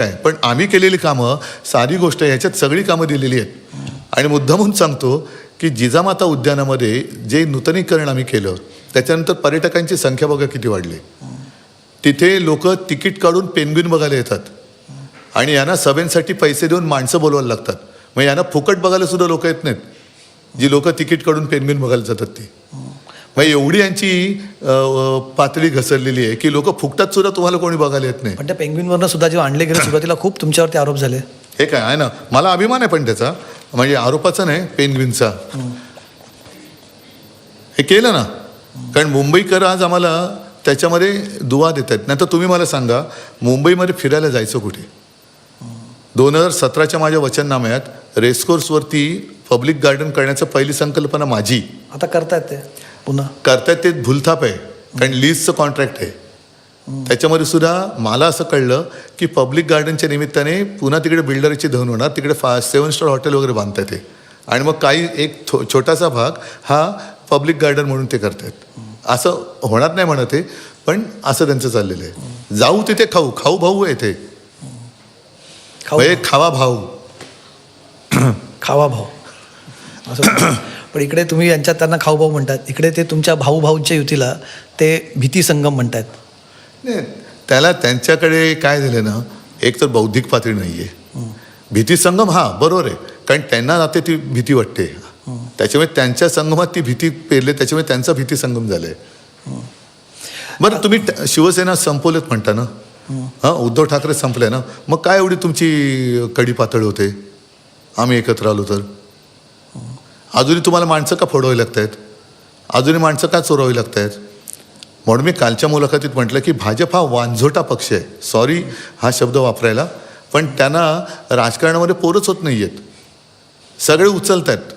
आहे. पण आम्ही केलेली कामं सारी गोष्ट ह्याच्यात सगळी कामं दिलेली आहेत. आणि मुद्दामून सांगतो की जिजामाता उद्यानामध्ये जे नूतनीकरण आम्ही केलं त्याच्यानंतर पर्यटकांची संख्या बघा किती वाढली. तिथे लोक तिकीट काढून पेंग्विन बघायला येतात आणि यांना सभेसाठी पैसे देऊन माणसं बोलवायला लागतात. मग यांना फुकट बघायला सुद्धा लोक येत नाहीत, जी लोक तिकीट काढून पेंग्विन बघायला जातात ती. मग एवढी यांची पातळी घसरलेली आहे की लोक फुकटात सुद्धा तुम्हाला कोणी बघायला येत नाही. पण त्या पेंग्विनवरनं सुद्धा जेव्हा आणले गेले सुरुवातीला खूप तुमच्यावरती आरोप झाले. हे काय आहे ना, मला अभिमान आहे पण त्याचा, म्हणजे आरोपाचा नाही, पेंग्विनचा. हे केलं ना, कारण मुंबईकर आज आम्हाला त्याच्यामध्ये दुवा देत आहेत. नाही तर तुम्ही मला सांगा, मुंबईमध्ये फिरायला जायचं कुठे? 2017च्या माझ्या वचननाम्यात रेसकोर्सवरती पब्लिक गार्डन करण्याचं पहिली संकल्पना माझी. आता करतायत ते पुन्हा करतायत ते भूलथाप आहे, कारण लीजचं कॉन्ट्रॅक्ट आहे. त्याच्यामध्ये सुद्धा मला असं कळलं की पब्लिक गार्डनच्या निमित्ताने पुन्हा तिकडे बिल्डरची धन होणार, तिकडे 7 स्टार हॉटेल वगैरे बांधतात ते. आणि मग काही एक छोटासा भाग हा पब्लिक गार्डन म्हणून ते करतायत. असं होणार नाही म्हणत आहे, पण असं त्यांचं चाललेलं आहे. जाऊ तिथे खाऊ, खाऊ भाऊ आहे ते, खावा भाऊ, खावा भाऊ असं. पण इकडे तुम्ही यांच्यात त्यांना खाऊ भाऊ म्हणतात, इकडे ते तुमच्या भाऊ भाऊंच्या युतीला ते भीती संगम म्हणतात. नाही, त्याला त्यांच्याकडे काय झालं ना, एक तर बौद्धिक पातळी नाही आहे. भीती संगम हा बरोबर आहे, कारण त्यांना आता ती भीती वाटते, त्याच्यामुळे त्यांच्या संगमात ती भीती पेरले, त्याच्यामुळे त्यांचा भीती संगम झालाय. बरं, तुम्ही शिवसेना संपवलेत म्हणता ना, हां, उद्धव ठाकरे संपले ना, मग काय एवढी तुमची कडी पातळ होते? आम्ही एकत्र आलो तर अजूनही तुम्हाला माणसं का फोडवावी लागत आहेत? अजूनही माणसं का चोरावी लागत आहेत? म्हणून मी कालच्या मुलाखतीत म्हटलं की भाजप हा वांझोटा पक्ष आहे. सॉरी हा शब्द वापरायला, पण त्यांना राजकारणामध्ये पोरच होत नाही आहेत. सगळे उचलत आहेत.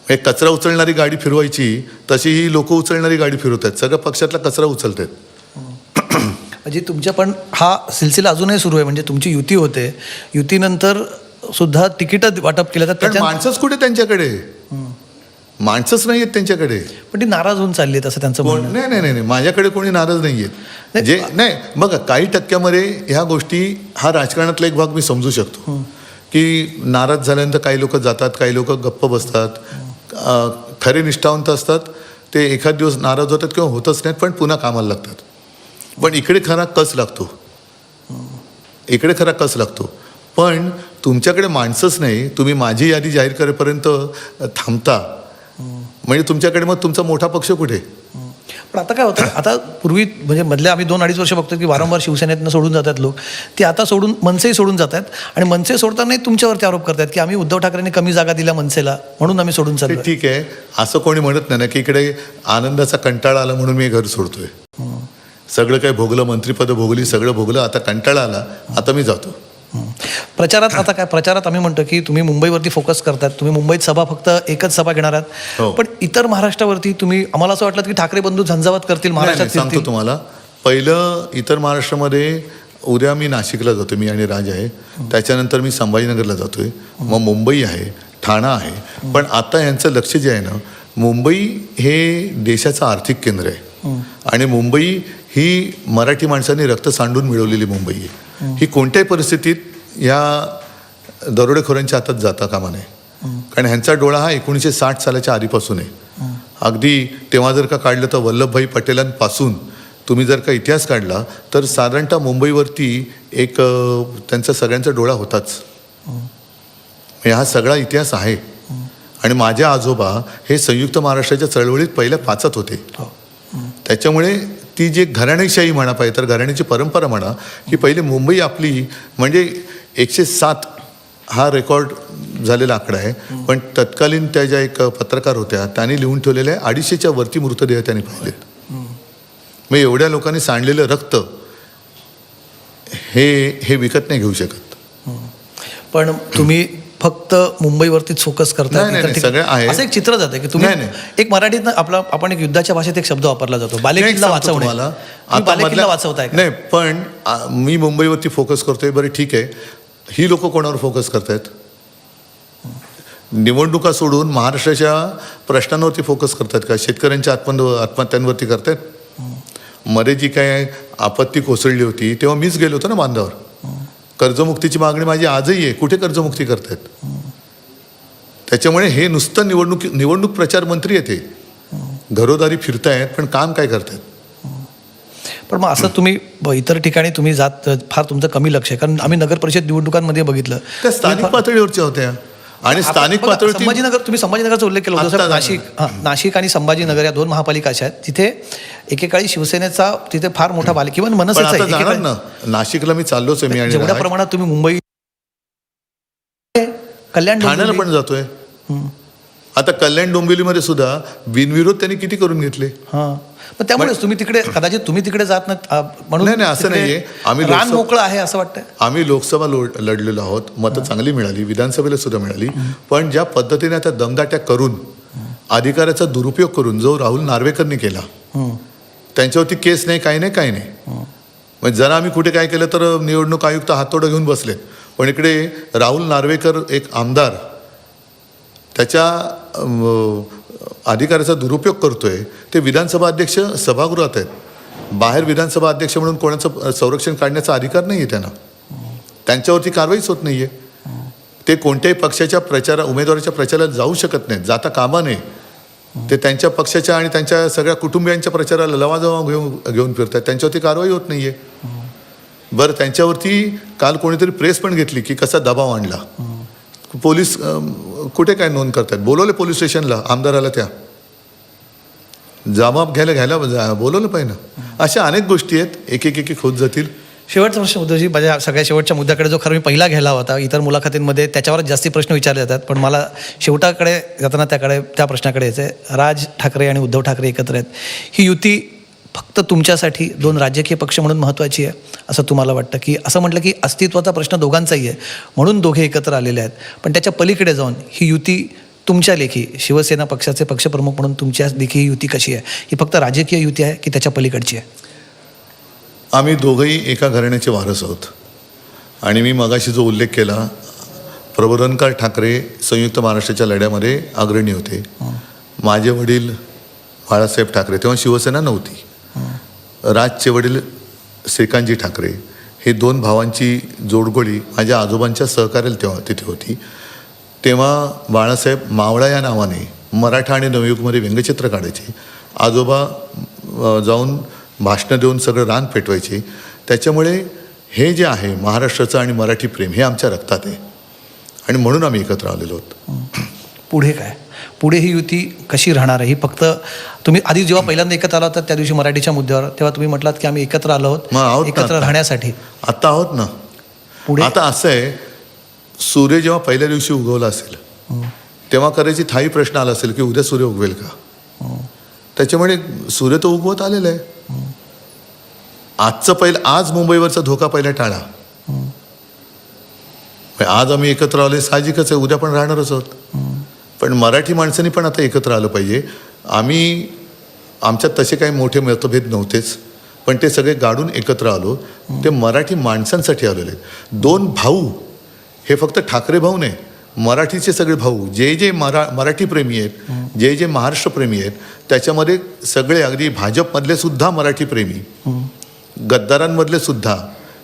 एक कचरा उचलणारी गाडी फिरवायची तशी ही लोक उचलणारी गाडी फिरवत आहेत. सगळ्या पक्षातला कचरा उचलत आहेत. म्हणजे तुमच्या पण हा सिलसिला अजूनही सुरू आहे. म्हणजे तुमची युती होते, युतीनंतर सुद्धा तिकीट वाटप केलं तर माणसंच कुठे त्यांच्याकडे? माणसंच नाही आहेत त्यांच्याकडे. पण ती नाराज होऊन चालली आहेत असं त्यांचं म्हणणं. नाही नाही नाही, माझ्याकडे कोणी नाराज नाही आहेत. जे नाही, बघा काही टक्क्यामध्ये ह्या गोष्टी, हा राजकारणातला एक भाग मी समजू शकतो की नाराज झाल्यानंतर काही लोक जातात, काही लोक गप्प बसतात. खरे निष्ठावंत असतात ते एखाद दिवस नाराज होतात किंवा होतच नाहीत, पण पुन्हा कामाला लागतात. पण इकडे खरा कस लागतो, इकडे खरा कस लागतो. पण तुमच्याकडे माणसंच नाही, तुम्ही माझी यादी जाहीर करेपर्यंत थांबता, म्हणजे तुमच्याकडे मग तुमचा मोठा पक्ष कुठे? पण आता काय होतं, आता पूर्वी म्हणजे मधल्या आम्ही 2-2.5 वर्ष बघतो की वारंवार शिवसेनेतनं सोडून जातात लोक. ते आता सोडून मनसेही सोडून जात आहेत आणि मनसे सोडतानाही तुमच्यावरती आरोप करतात की आम्ही उद्धव ठाकरेंनी कमी जागा दिल्या मनसेला म्हणून आम्ही सोडून चाललो. ठीक आहे, असं कोणी म्हणत नाही ना की इकडे आनंदाचा कंटाळा आला म्हणून मी घर सोडतोय. सगळं काही भोगलं, मंत्रिपद भोगली, सगळं भोगलं, आता कंटाळा आला, आता मी जातो. प्रचारात आता काय, प्रचारात आम्ही म्हणतो की तुम्ही मुंबईवरती फोकस करतात, तुम्ही मुंबईत सभा फक्त एकच सभा घेणार आहात. पण इतर महाराष्ट्रावरती तुम्ही, आम्हाला असं वाटलं की ठाकरे बंधू झंझावात करतील महाराष्ट्रात. सांगतो तुम्हाला, पहिलं इतर महाराष्ट्रामध्ये उद्या मी नाशिकला जातो, मी आणि राज आहे. त्याच्यानंतर मी संभाजीनगरला जातोय, मग मुंबई आहे, ठाणा आहे. पण आता यांचं लक्ष जे आहे ना, मुंबई हे देशाचं आर्थिक केंद्र आहे आणि मुंबई ही मराठी माणसांनी रक्त सांडून मिळवलेली मुंबई आहे. ही कोणत्याही परिस्थितीत या दरोडेखोरांच्या हातात जाता कामा नये, कारण ह्यांचा डोळा हा 1960 सालाच्या आधीपासून आहे. अगदी तेव्हा जर का काढलं तर वल्लभभाई पटेलांपासून तुम्ही जर का इतिहास काढला तर साधारणतः मुंबईवरती एक त्यांचा सगळ्यांचा डोळा होताच. हा सगळा इतिहास आहे. आणि माझे आजोबा हे संयुक्त महाराष्ट्राच्या चळवळीत पहिल्या 5 होते. त्याच्यामुळे ती जी घराणेशाही म्हणा पाहिजे तर घराण्याची परंपरा म्हणा, की पहिले मुंबई आपली म्हणजे 107 हा रेकॉर्ड झालेला आकडा आहे. पण तत्कालीन त्या ज्या एक पत्रकार होत्या त्यांनी लिहून ठेवलेले 250च्या वरती मृतदेह त्यांनी पाहिलेत. मग एवढ्या लोकांनी सांडलेलं रक्त हे विकत नाही घेऊ शकत. पण तुम्ही फक्त मुंबईवरतीच फोकस करताय सगळे आहे. असं एक चित्र जातं की तुम्ही एक मराठीत आपण एक युद्धाच्या भाषेत एक शब्द वापरला जातो, बालेकिल्ला वाचवणे. बालेकिल्ला वाचवताय नाही, पण मी मुंबईवरती फोकस करतोय. बरं ठीक आहे, ही लोक कोणावर फोकस करतायत? निवडणुका सोडून महाराष्ट्राच्या प्रश्नांवरती फोकस करतात का? शेतकऱ्यांच्या आत्महत्यांवरती करतायत? मध्ये जी काय आपत्ती कोसळली होती तेव्हा मीच गेलो होतो ना बांधावर. कर्जमुक्तीची मागणी माझी आजही आहे. कुठे कर्जमुक्ती करतायत? त्याच्यामुळे हे नुसतं निवडणूक प्रचार मंत्री आहे ते. घरोदारी फिरतायत पण काम काय करतायत? पण मग असं तुम्ही इतर ठिकाणी तुम्ही जात फार तुमचं कमी लक्ष आहे. कारण आम्ही नगर परिषद निवडणुकांमध्ये बघितलं त्या स्थानिक पातळीवरच्या होत्या आणि स्थानिक बघा, पातळीवरती तुम्ही संभाजीनगरचा उल्लेख केला होता. नाशिक आणि संभाजीनगर या 2 महापालिका अशा आहेत तिथे एकेकाळी शिवसेनेचा तिथे फार मोठा किंवा पण मनसेचा आता जाणार एकेकाळी- ना. नाशिकला मी चाललोच आहे मी आणि जेवढ्या राज. प्रमाणात तुम्ही मुंबई कल्याण ठाण्याला डोंबिवली- पण जातोय. आता कल्याण डोंबिवलीमध्ये सुद्धा बिनविरोध त्यांनी किती करून घेतले. हां, पण त्यामुळेच तुम्ही तिकडे कदाचित तुम्ही तिकडे जात म्हणून नाही, असं तिकडे नाहीये. आम्ही रान मोकळं आहे असं वाटतंय. आम्ही लोकसभा लढलेलो आहोत. मतं चांगली मिळाली, विधानसभेला सुद्धा मिळाली. पण ज्या पद्धतीने आता दमदाट्या करून अधिकाराचा दुरुपयोग करून जो राहुल नार्वेकरनी केला, त्यांच्यावरती केस नाही, काही नाही. म्हणजे जरा आम्ही कुठे काय केलं तर निवडणूक आयुक्त हातोडं घेऊन बसलेत. पण इकडे राहुल नार्वेकर एक आमदार त्याच्या अधिकाराचा दुरुपयोग करतोय. ते विधानसभा अध्यक्ष सभागृहात आहेत. बाहेर विधानसभा अध्यक्ष म्हणून कोणाचं संरक्षण काढण्याचा अधिकार नाही आहे त्यांना. त्यांच्यावरती कारवाईच होत नाही आहे. ते कोणत्याही पक्षाच्या उमेदवाराच्या प्रचाराला जाऊ शकत नाहीत, जाता कामा नये. ते त्यांच्या पक्षाच्या आणि त्यांच्या सगळ्या कुटुंबियांच्या प्रचाराला लवाजवा घेऊन फिरतात. त्यांच्यावरती कारवाई होत नाही आहे. बरं, त्यांच्यावरती काल कोणीतरी प्रेस पण घेतली की कसा दबाव आणला. पोलीस कुठे काय नोंद करतात? बोलवले पोलीस स्टेशनला आमदाराला, त्या जबाब घ्यायला बोलवलं पाहिजे ना. अशा अनेक गोष्टी आहेत, एक होत जातील. शेवटचा प्रश्न उद्धवजी, माझ्या सगळ्या शेवटच्या मुद्द्याकडे जो खरं मी पहिला घ्यायला होता. इतर मुलाखतींमध्ये त्याच्यावरच जास्ती प्रश्न विचारले जातात, पण मला शेवटाकडे जाताना त्या प्रश्नाकडे यायचं आहे. राज ठाकरे आणि उद्धव ठाकरे एकत्र आहेत. ही युती फक्त तुमच्यासाठी 2 राजकीय पक्ष म्हणून महत्त्वाची आहे असं तुम्हाला वाटतं, की असं म्हटलं की अस्तित्वाचा प्रश्न दोघांचाही आहे म्हणून दोघे एकत्र आलेले आहेत, पण त्याच्या पलीकडे जाऊन ही युती तुमच्या लेखी शिवसेना पक्षाचे पक्षप्रमुख म्हणून तुमच्या लेखी ही युती कशी आहे? ही फक्त राजकीय युती आहे की त्याच्या पलीकडची आहे? आम्ही दोघंही एका घराण्याचे वारस आहोत. आणि मी मगाशी जो उल्लेख केला, प्रबोधनकार ठाकरे संयुक्त महाराष्ट्राच्या लढ्यामध्ये अग्रणी होते. माझे वडील बाळासाहेब ठाकरे, तेव्हा शिवसेना नव्हती. राजचे वडील श्रीकांतजी ठाकरे, हे 2 भावांची जोडगोळी माझ्या आजोबांच्या सहकार्याला तेव्हा तिथे होती. तेव्हा बाळासाहेब मावळा या नावाने मराठा आणि नवयुगमध्ये व्यंगचित्र काढायचे. आजोबा जाऊन भाषणं देऊन सगळं रान पेटवायचे. त्याच्यामुळे हे जे आहे महाराष्ट्राचं आणि मराठी प्रेम हे आमच्या रक्तात आहे आणि म्हणून आम्ही एकत्र आलेलो आहोत. पुढे काय? पुढे ही युती कशी राहणार आहे? ही फक्त तुम्ही आधी जेव्हा पहिल्यांदा एकत्र आला होता त्या दिवशी मराठीच्या मुद्द्यावर, तेव्हा तुम्ही म्हटलात की आम्ही एकत्र आलो आहोत एकत्र राहण्यासाठी. आता आहोत ना. पुढे आता असं आहे, सूर्य जेव्हा पहिल्या दिवशी उगवला असेल तेव्हा करायची थाई प्रश्न आला असेल की उद्या सूर्य उगवेल का. त्याच्यामुळे सूर्य तो उगवत आलेला आहे. आज मुंबईवरचा धोका पहिला टाळा. आज आम्ही एकत्र आलोय साहजिकच आहे, उद्या पण राहणारच आहोत. पण मराठी माणसांनी पण आता एकत्र आलं पाहिजे. आमच्यात तसे काही मोठे मतभेद नव्हतेच, पण ते सगळे गाडून एकत्र आलो. ते मराठी माणसांसाठी आलेले. 2 भाऊ हे फक्त ठाकरे भाऊ नाही, मराठीचे सगळे भाऊ जे मराठी प्रेमी आहेत, जे महाराष्ट्र प्रेमी आहेत, त्याच्यामध्ये सगळे अगदी भाजपमधले सुद्धा मराठी प्रेमी, गद्दारांमधले सुद्धा,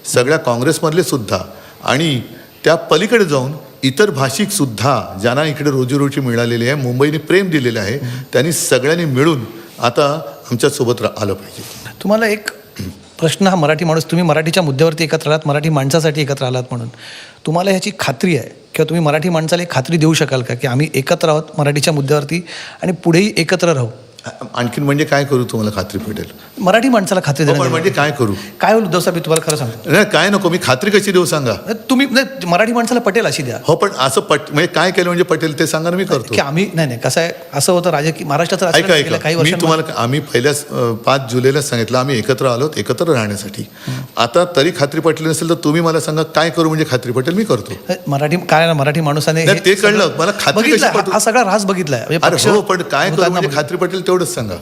सगळ्या काँग्रेसमधले सुद्धा आणि त्या पलीकडे जाऊन इतर भाषिक सुद्धा ज्यांना इकडे रोजीरोटी मिळालेली आहे, मुंबईने प्रेम दिलेलं आहे, त्यांनी सगळ्यांनी मिळून आता आमच्यासोबत आलं पाहिजे. तुम्हाला एक प्रश्न, हा मराठी माणूस, तुम्ही मराठीच्या मुद्द्यावरती एकत्र आलात, मराठी माणसासाठी एकत्र आलात, म्हणून तुम्हाला ह्याची खात्री आहे किंवा तुम्ही मराठी माणसाला एक खात्री देऊ शकाल का की आम्ही एकत्र आहोत मराठीच्या मुद्द्यावरती आणि पुढेही एकत्र राहू? आणखीन म्हणजे काय करू तुम्हाला खात्री पटेल? मराठी माणसाला खात्री देणं म्हणजे काय करू? काय होईल उद्धव साहेब, मी तुम्हाला खरं सांगतो. नाही, काय नको, मी खात्री कशी देऊ सांगा. तुम्ही मराठी माणसाला पटेल अशी द्या. हो, पण असं म्हणजे काय केलं म्हणजे पटेल ते सांगा ना, मी करतो. की आम्ही नाही कसं आहे, असं होतं राजकीय महाराष्ट्राचं राजकारण गेल्या काही मी वर्षांमध्ये तुम्हाला आम्ही पहिल्या 5 जुलैला सांगितलं आम्ही एकत्र आलोत एकत्र राहण्यासाठी. आता तरी खात्री पटली नसेल तर तुम्ही मला सांगा काय करू म्हणजे खात्री पटेल, मी करतो. मराठी माणसाने ते कळलं मला, खात्री कशी पटेल हा सगळा राज बघितलाय. अरे हो, पण काय करू म्हणजे खात्री पटेल तेवढंच सांगा.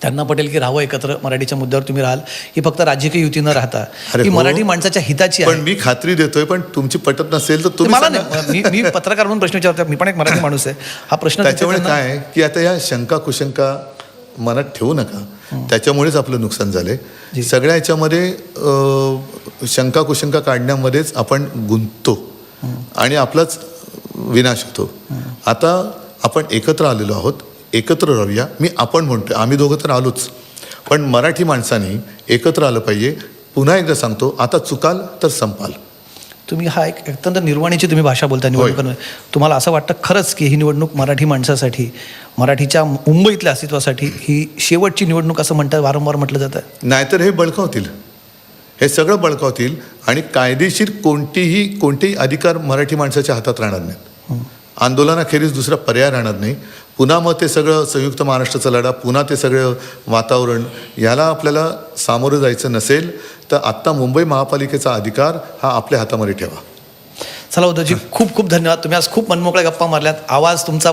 त्यांना पटेल की राहावं एकत्र मराठीच्या मुद्द्यावर तुम्ही राहाल, ही फक्त राजकीय युती न राहता ही हो, मराठी माणसाच्या हिताची आहे. पण मी खात्री देतोय, पण तुमची पटत नसेल तर तुम्ही मला नाही, मी पत्रकार म्हणून प्रश्न विचारतो, मी पण एक मराठी माणूस आहे. हा प्रश्न त्याच्यामुळे काय की आता या शंका कुशंका मनात ठेवू नका. त्याच्यामुळेच आपलं नुकसान झालंय. सगळ्या याच्यामध्ये शंका कुशंका काढण्यामध्येच आपण गुंततो आणि आपलाच विनाश होतो. आता आपण एकत्र आलेलो आहोत, एकत्र राहूया. मी आपण म्हणतोय, आम्ही दोघं तर आलोच, पण मराठी माणसांनी एकत्र आलं पाहिजे. पुन्हा एकदा सांगतो, आता चुकाल तर संपाल. तुम्ही हा एक अत्यंत निर्वाणीची तुम्ही भाषा बोलता निवडणुकांमध्ये. तुम्हाला असं वाटतं खरंच की ही निवडणूक मराठी माणसासाठी, मराठीच्या मुंबईतल्या अस्तित्वासाठी ही शेवटची निवडणूक असं म्हणतात, वारंवार म्हटलं जातं? नाहीतर हे बळकावतील, हे सगळं बळकावतील आणि कायदेशीर कोणतेही अधिकार मराठी माणसाच्या हातात राहणार नाहीत. आंदोलनाखेरीज दुसरा पर्याय राहणार नाही. पुन्हा मग ते सगळं संयुक्त महाराष्ट्राचा लढा, पुन्हा ते सगळं वातावरण, याला आपल्याला सामोरं जायचं नसेल तर आत्ता मुंबई महापालिकेचा अधिकार हा आपल्या हातामध्ये ठेवा. चला उद्धवजी, खूप खूप धन्यवाद. तुम्ही आज खूप मनमोकळ्या गप्पा मारल्यात. आवाज तुमचा